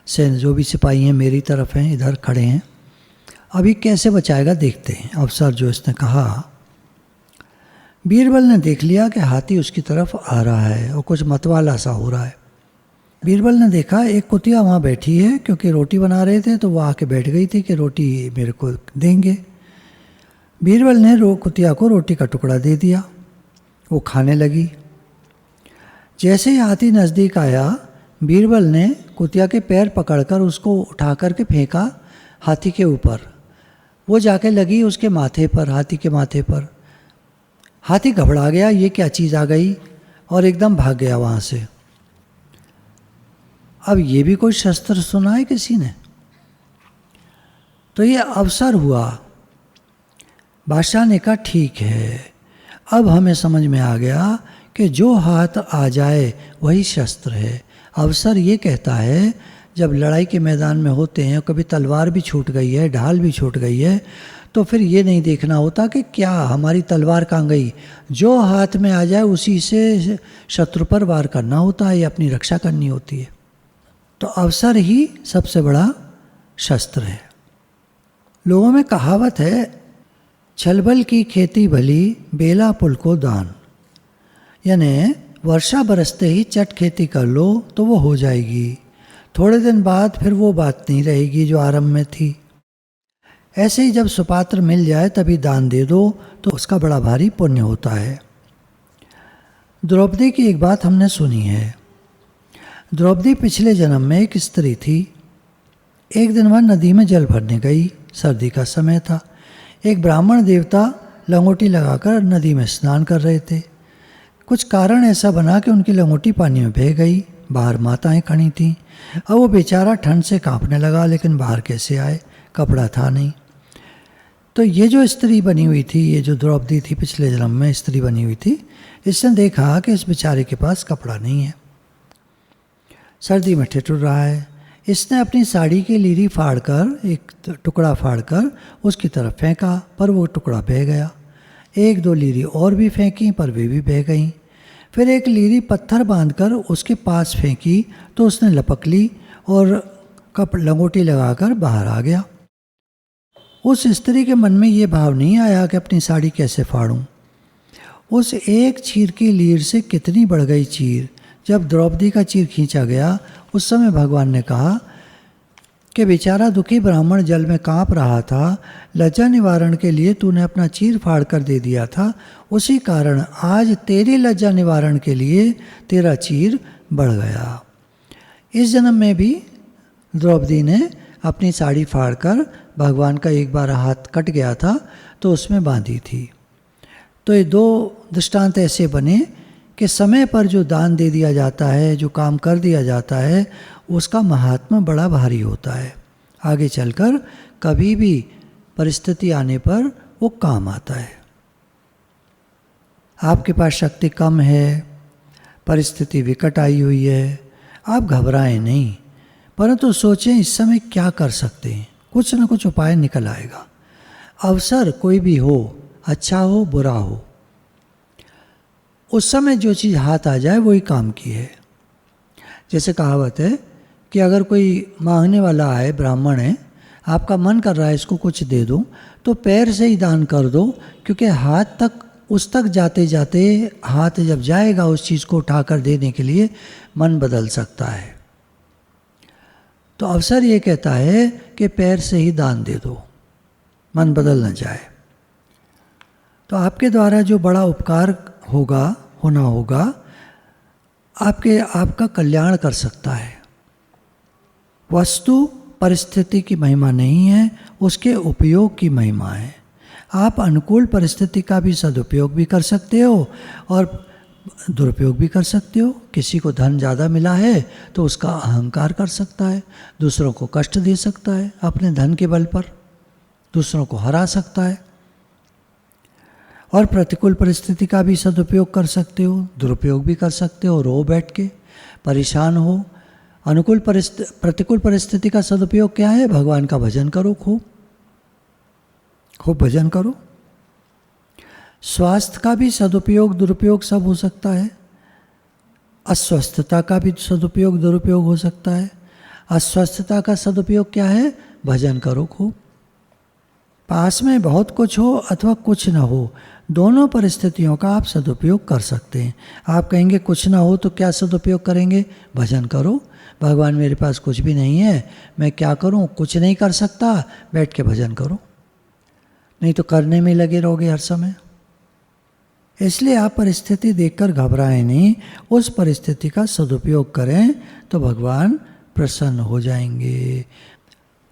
सेना जो भी सिपाही हैं मेरी तरफ हैं, इधर खड़े हैं, अभी कैसे बचाएगा देखते हैं। अवसर जो इसने कहा, बीरबल ने देख लिया कि हाथी उसकी तरफ आ रहा है और कुछ मतवाला सा हो रहा है। बीरबल ने देखा एक कुतिया वहाँ बैठी है, क्योंकि रोटी बना रहे थे तो वो आके बैठ गई थी कि रोटी मेरे को देंगे। बीरबल ने कुतिया को रोटी का टुकड़ा दे दिया, वो खाने लगी। जैसे ही हाथी नज़दीक आया, बीरबल ने कुतिया के पैर पकड़कर उसको उठा कर के फेंका हाथी के ऊपर। वो जाके लगी उसके माथे पर, हाथी के माथे पर। हाथी घबरा गया, ये क्या चीज़ आ गई, और एकदम भाग गया वहाँ से। अब ये भी कोई शस्त्र सुना है किसी ने? तो ये अवसर हुआ। बादशाह ने कहा ठीक है, अब हमें समझ में आ गया कि जो हाथ आ जाए वही शस्त्र है। अवसर ये कहता है जब लड़ाई के मैदान में होते हैं, कभी तलवार भी छूट गई है, ढाल भी छूट गई है, तो फिर ये नहीं देखना होता कि क्या हमारी तलवार कहाँ गई, जो हाथ में आ जाए उसी से शत्रु पर वार करना होता है या अपनी रक्षा करनी होती है। तो अवसर ही सबसे बड़ा शस्त्र है। लोगों में कहावत है, छलबल की खेती भली बेला पुल को दान, यानी वर्षा बरसते ही चट खेती कर लो तो वो हो जाएगी, थोड़े दिन बाद फिर वो बात नहीं रहेगी जो आरंभ में थी। ऐसे ही जब सुपात्र मिल जाए तभी दान दे दो तो उसका बड़ा भारी पुण्य होता है। द्रौपदी की एक बात हमने सुनी है। द्रौपदी पिछले जन्म में एक स्त्री थी। एक दिन वह नदी में जल भरने गई, सर्दी का समय था। एक ब्राह्मण देवता लंगोटी लगाकर नदी में स्नान कर रहे थे। कुछ कारण ऐसा बना कि उनकी लंगोटी पानी में बह गई। बाहर माताएं खड़ी थीं। अब वो बेचारा ठंड से कांपने लगा, लेकिन बाहर कैसे आए, कपड़ा था नहीं। तो ये जो स्त्री बनी हुई थी, ये जो द्रौपदी थी, पिछले जन्म में स्त्री बनी हुई थी, इसने देखा कि इस बेचारे के पास कपड़ा नहीं है, सर्दी में ठिठुर रहा है। इसने अपनी साड़ी की लीरी फाड़कर, एक टुकड़ा फाड़कर उसकी तरफ फेंका, पर वो टुकड़ा बह गया। एक दो लीरी और भी फेंकी, पर वे भी बह गईं। फिर एक लीरी पत्थर बांधकर उसके पास फेंकी तो उसने लपक ली और लंगोटी लगाकर बाहर आ गया। उस स्त्री के मन में ये भाव नहीं आया कि अपनी साड़ी कैसे फाड़ूं। उस एक चीर की लीर से कितनी बढ़ गई चीर। जब द्रौपदी का चीर खींचा गया, उस समय भगवान ने कहा कि बेचारा दुखी ब्राह्मण जल में कांप रहा था, लज्जा निवारण के लिए तूने अपना चीर फाड़ कर दे दिया था, उसी कारण आज तेरी लज्जा निवारण के लिए तेरा चीर बढ़ गया। इस जन्म में भी द्रौपदी ने अपनी साड़ी फाड़कर, भगवान का एक बार हाथ कट गया था तो उसमें बांधी थी। तो ये दो दृष्टांत ऐसे बने कि समय पर जो दान दे दिया जाता है, जो काम कर दिया जाता है, उसका महात्मा बड़ा भारी होता है। आगे चलकर कभी भी परिस्थिति आने पर वो काम आता है। आपके पास शक्ति कम है, परिस्थिति विकट आई हुई है, आप घबराएं नहीं, परंतु सोचें इस समय क्या कर सकते हैं, कुछ न कुछ उपाय निकल आएगा। अवसर कोई भी हो, अच्छा हो बुरा हो, उस समय जो चीज़ हाथ आ जाए वही काम की है। जैसे कहावत है कि अगर कोई मांगने वाला आए, ब्राह्मण है, आपका मन कर रहा है इसको कुछ दे दूं, तो पैर से ही दान कर दो, क्योंकि हाथ तक, उस तक जाते जाते हाथ जब जाएगा उस चीज़ को उठाकर देने के लिए, मन बदल सकता है। तो अवसर ये कहता है कि पैर से ही दान दे दो, मन बदल न जाए। तो आपके द्वारा जो बड़ा उपकार होना होगा, आपका कल्याण कर सकता है। वस्तु परिस्थिति की महिमा नहीं है, उसके उपयोग की महिमा है। आप अनुकूल परिस्थिति का भी सदुपयोग भी कर सकते हो और दुरुपयोग भी कर सकते हो। किसी को धन ज़्यादा मिला है तो उसका अहंकार कर सकता है, दूसरों को कष्ट दे सकता है, अपने धन के बल पर दूसरों को हरा सकता है। और प्रतिकूल परिस्थिति का भी सदुपयोग कर सकते हो, दुरुपयोग भी कर सकते हो। रो बैठ के परेशान हो, प्रतिकूल परिस्थिति का सदुपयोग क्या है? भगवान का भजन करो, खूब भजन करो। स्वास्थ्य का भी सदुपयोग दुरुपयोग सब हो सकता है। अस्वस्थता का भी सदुपयोग दुरुपयोग हो सकता है। अस्वस्थता का सदुपयोग क्या है? भजन करो खूब। पास में बहुत कुछ हो अथवा कुछ ना हो, दोनों परिस्थितियों का आप सदुपयोग कर सकते हैं। आप कहेंगे कुछ ना हो तो क्या सदुपयोग करेंगे? भजन करो। भगवान मेरे पास कुछ भी नहीं है, मैं क्या करूं? कुछ नहीं कर सकता, बैठ के भजन करो, नहीं तो करने में लगे रहोगे हर समय। इसलिए आप परिस्थिति देखकर घबराएं नहीं, उस परिस्थिति का सदुपयोग करें तो भगवान प्रसन्न हो जाएंगे।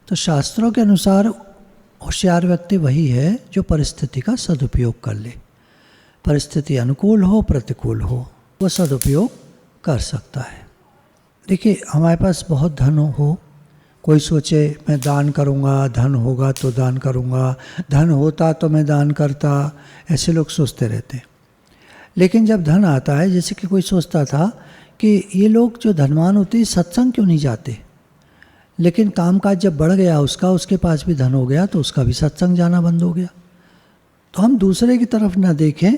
तो शास्त्रों के अनुसार होशियार व्यक्ति वही है जो परिस्थिति का सदुपयोग कर ले। परिस्थिति अनुकूल हो प्रतिकूल हो, वो सदुपयोग कर सकता है। देखिए, हमारे पास बहुत धन हो, कोई सोचे मैं दान करूँगा, धन होगा तो दान करूँगा, धन होता तो मैं दान करता, ऐसे लोग सोचते रहते हैं। लेकिन जब धन आता है, जैसे कि कोई सोचता था कि ये लोग जो धनवान होते हैं सत्संग क्यों नहीं जाते, लेकिन कामकाज जब बढ़ गया उसके पास भी धन हो गया तो उसका भी सत्संग जाना बंद हो गया। तो हम दूसरे की तरफ ना देखें,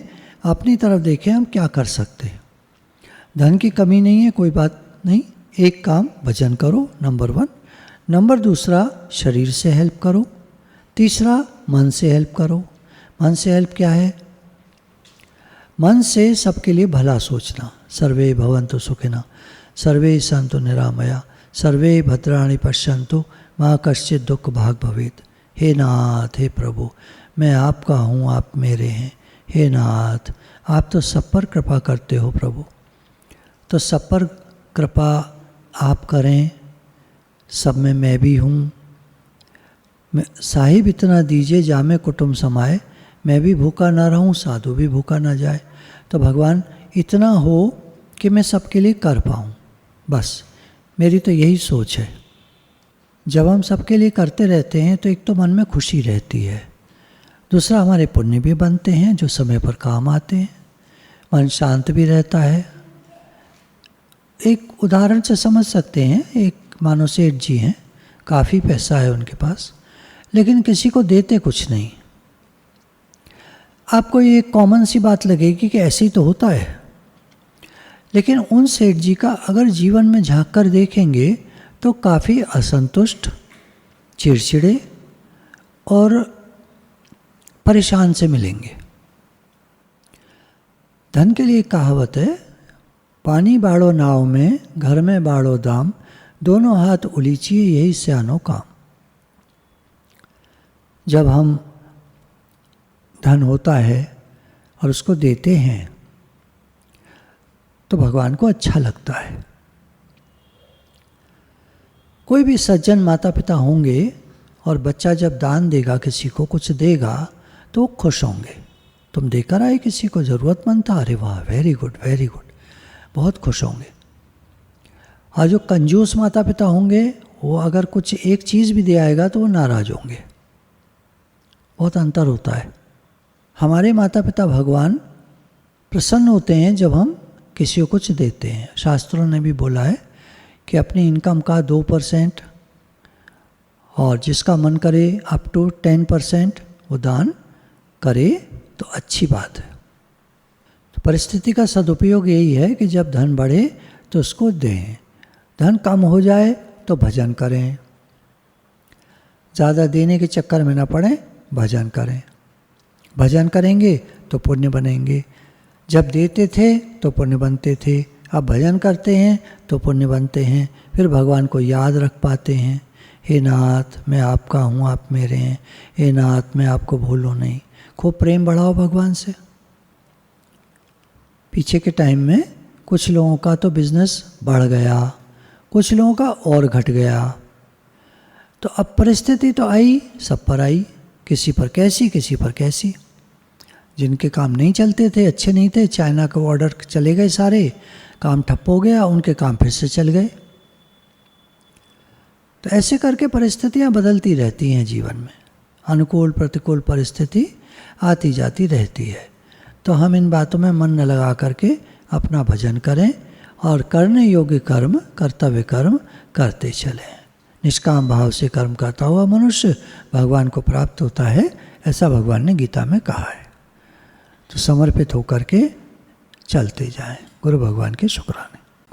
अपनी तरफ देखें हम क्या कर सकते हैं। धन की कमी नहीं है, कोई बात नहीं। एक काम भजन करो, नंबर 1। नंबर 2 शरीर से हेल्प करो। तीसरा मन से हेल्प करो। मन से हेल्प क्या है? मन से सबके लिए भला सोचना। सर्वे भवन्तु सुखिनः, सर्वे सन्तु निरामया, सर्वे भद्राणि पश्यन्तु, मा कश्चित् दुःख भाग् भवेत्। हे नाथ, हे प्रभु, मैं आपका हूँ, आप मेरे हैं। हे नाथ, आप तो सब पर कृपा करते हो प्रभु, तो सब पर कृपा आप करें। सब में मैं भी हूँ, साहिब इतना दीजिए जामे कुटुंब समाए, मैं भी भूखा ना रहूं साधु भी भूखा ना जाए। तो भगवान इतना हो कि मैं सबके लिए कर पाऊँ, बस मेरी तो यही सोच है। जब हम सबके लिए करते रहते हैं तो एक तो मन में खुशी रहती है, दूसरा हमारे पुण्य भी बनते हैं जो समय पर काम आते हैं, मन शांत भी रहता है। एक उदाहरण से समझ सकते हैं, एक मानो सेठ जी हैं, काफ़ी पैसा है उनके पास, लेकिन किसी को देते कुछ नहीं। आपको ये कॉमन सी बात लगेगी कि ऐसे ही तो होता है, लेकिन उन सेठ जी का अगर जीवन में झांक कर देखेंगे तो काफ़ी असंतुष्ट, चिड़चिड़े और परेशान से मिलेंगे। धन के लिए कहावत है, पानी बाड़ो नाव में घर में बाड़ो दाम, दोनों हाथ उलीचिए यही सियानो काम। जब हम धन होता है और उसको देते हैं तो भगवान को अच्छा लगता है। कोई भी सज्जन माता पिता होंगे और बच्चा जब दान देगा, किसी को कुछ देगा तो वो खुश होंगे। तुम देकर आए किसी को, ज़रूरतमंद था, अरे वाह वेरी गुड वेरी गुड, बहुत खुश होंगे। और जो कंजूस माता पिता होंगे वो अगर कुछ एक चीज़ भी दे आएगा तो वो नाराज़ होंगे। बहुत अंतर होता है। हमारे माता पिता भगवान प्रसन्न होते हैं जब हम किसी को कुछ देते हैं। शास्त्रों ने भी बोला है कि अपनी इनकम का 2% और जिसका मन करे अप टू 10% वो दान करे तो अच्छी बात है। तो परिस्थिति का सदुपयोग यही है कि जब धन बढ़े तो उसको दें, धन कम हो जाए तो भजन करें, ज़्यादा देने के चक्कर में ना पड़े, भजन करें। भजन करेंगे तो पुण्य बनेंगे। जब देते थे तो पुण्य बनते थे, अब भजन करते हैं तो पुण्य बनते हैं, फिर भगवान को याद रख पाते हैं। हे नाथ मैं आपका हूँ, आप मेरे हैं, हे नाथ मैं आपको भूलूँ नहीं। खूब प्रेम बढ़ाओ भगवान से। पीछे के टाइम में कुछ लोगों का तो बिजनेस बढ़ गया, कुछ लोगों का और घट गया। तो अब परिस्थिति तो आई, सब पर आई, किसी पर कैसी किसी पर कैसी। जिनके काम नहीं चलते थे, अच्छे नहीं थे, चाइना के ऑर्डर चले गए, सारे काम ठप्प हो गया, उनके काम फिर से चल गए। तो ऐसे करके परिस्थितियां बदलती रहती हैं जीवन में, अनुकूल प्रतिकूल परिस्थिति आती जाती रहती है। तो हम इन बातों में मन न लगा करके अपना भजन करें और करने योग्य कर्म, कर्तव्य कर्म करते चलें। निष्काम भाव से कर्म करता हुआ मनुष्य भगवान को प्राप्त होता है, ऐसा भगवान ने गीता में कहा है। तो समर्पित होकर के चलते जाएं। गुरु भगवान के शुक्राने।